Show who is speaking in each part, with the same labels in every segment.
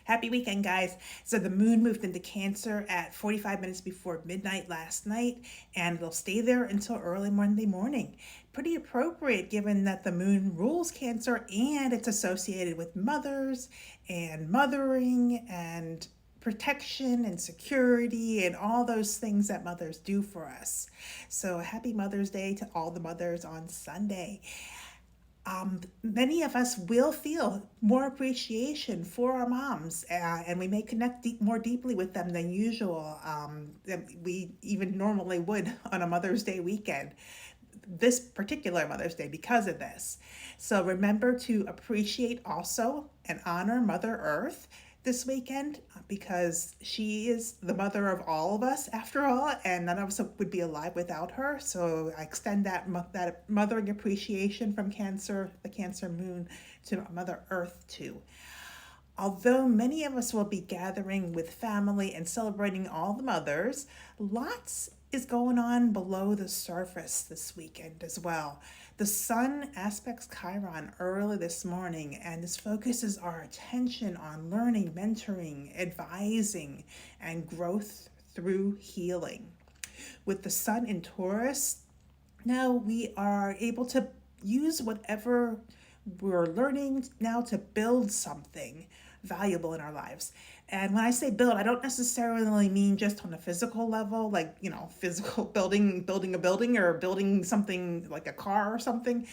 Speaker 1: Happy weekend, guys. So the moon moved into Cancer at 45 minutes before midnight last night, and it'll stay there until early Monday morning. Pretty appropriate given that the moon rules Cancer and it's associated with mothers and mothering and protection and security and all those things that mothers do for us. So happy Mother's Day to all the mothers on Sunday. Many of us will feel more appreciation for our moms, and we may connect more deeply with them than usual, than we even normally would on a Mother's Day weekend. This particular Mother's Day because of this. So remember to appreciate also and honor Mother Earth this weekend because she is the mother of all of us after all, and none of us would be alive without her. So I extend that mothering appreciation from Cancer, the Cancer moon, to Mother Earth too. Although many of us will be gathering with family and celebrating all the mothers, lots is going on below the surface this weekend as well. The sun aspects Chiron early this morning, and this focuses our attention on learning, mentoring, advising, and growth through healing. With the sun in Taurus, now we are able to use whatever we're learning now to build something valuable in our lives. And when I say build, I don't necessarily mean just on a physical level, like, physical building a building or building something like a car or something.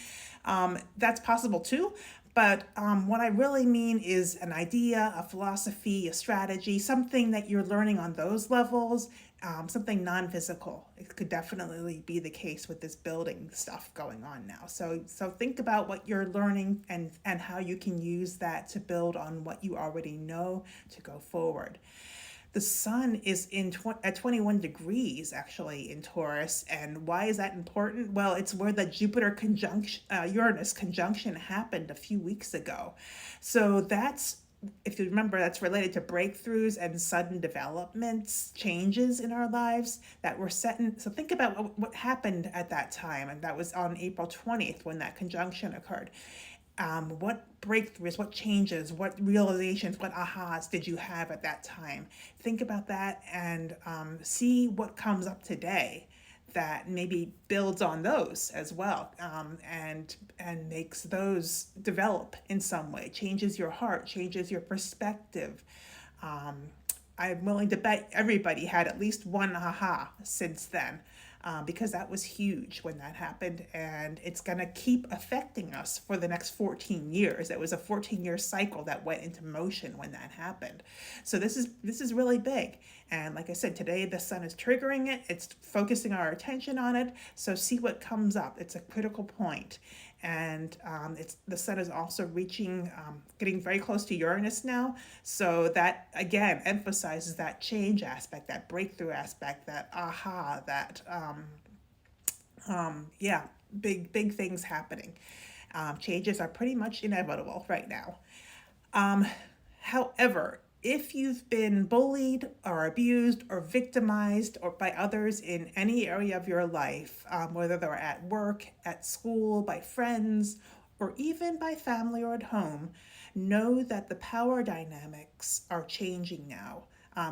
Speaker 1: That's possible too. But what I really mean is an idea, a philosophy, a strategy, something that you're learning on those levels, something non-physical. It could definitely be the case with this building stuff going on now. So think about what you're learning and how you can use that to build on what you already know to go forward. The sun is at 21 degrees actually in Taurus. And why is that important? Well, it's where the Jupiter conjunction, Uranus conjunction happened a few weeks ago. So that's, if you remember, that's related to breakthroughs and sudden developments, changes in our lives that were set in. So think about what happened at that time. And that was on April 20th when that conjunction occurred. What breakthroughs, what changes, what realizations, what ahas did you have at that time? Think about that and see what comes up today that maybe builds on those as well, and makes those develop in some way, changes your heart, changes your perspective. I'm willing to bet everybody had at least one aha since then, because that was huge when that happened, and it's going to keep affecting us for the next 14 years. It was a 14-year cycle that went into motion when that happened. So this is really big. And like I said, today the sun is triggering it. It's focusing our attention on it. So see what comes up. It's a critical point. And the sun is also getting very close to Uranus now. So that again emphasizes that change aspect, that breakthrough aspect, that aha, that yeah, big things happening. Changes are pretty much inevitable right now. However, if you've been bullied or abused or victimized or by others in any area of your life, whether they're at work, at school, by friends, or even by family or at home, know that the power dynamics are changing now.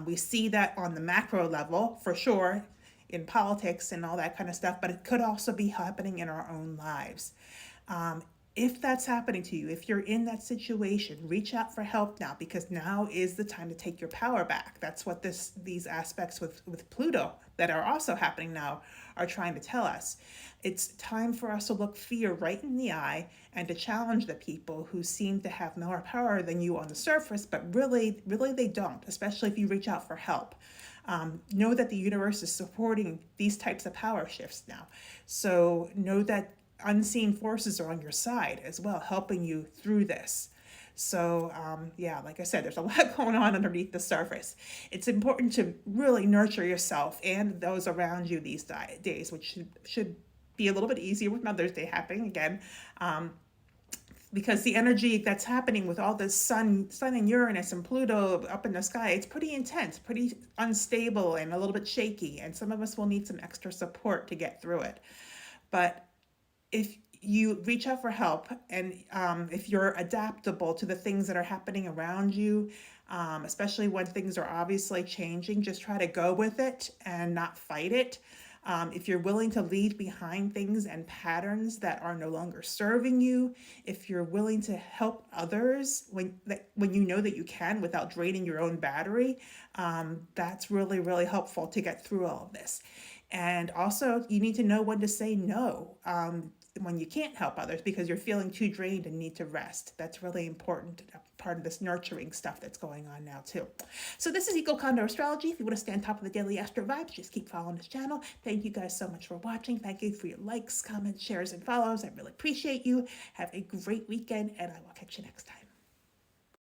Speaker 1: We see that on the macro level, for sure, in politics and all that kind of stuff, but it could also be happening in our own lives. If that's happening to you, if you're in that situation, reach out for help now, because now is the time to take your power back. That's what these aspects with Pluto that are also happening now are trying to tell us. It's time for us to look fear right in the eye and to challenge the people who seem to have more power than you on the surface, but really they don't, especially if you reach out for help. Know that the universe is supporting these types of power shifts now. So know that unseen forces are on your side as well, helping you through this. So yeah, like I said, there's a lot going on underneath the surface. It's important to really nurture yourself and those around you these days, which should be a little bit easier with Mother's Day happening again, because the energy that's happening with all this sun and Uranus and Pluto up in the sky, it's pretty intense, pretty unstable and a little bit shaky, and some of us will need some extra support to get through it. But if you reach out for help. And if you're adaptable to the things that are happening around you, especially when things are obviously changing, just try to go with it and not fight it. If you're willing to leave behind things and patterns that are no longer serving you, if you're willing to help others when you know that you can without draining your own battery, that's really, really helpful to get through all of this. And also, you need to know when to say no. When you can't help others because you're feeling too drained and need to rest. That's really important, part of this nurturing stuff that's going on now too. So this is Eco Condor Astrology. If you want to stay on top of the daily astro vibes, just keep following this channel. Thank you guys so much for watching. Thank you for your likes, comments, shares, and follows. I really appreciate you. Have a great weekend, and I will catch you next time.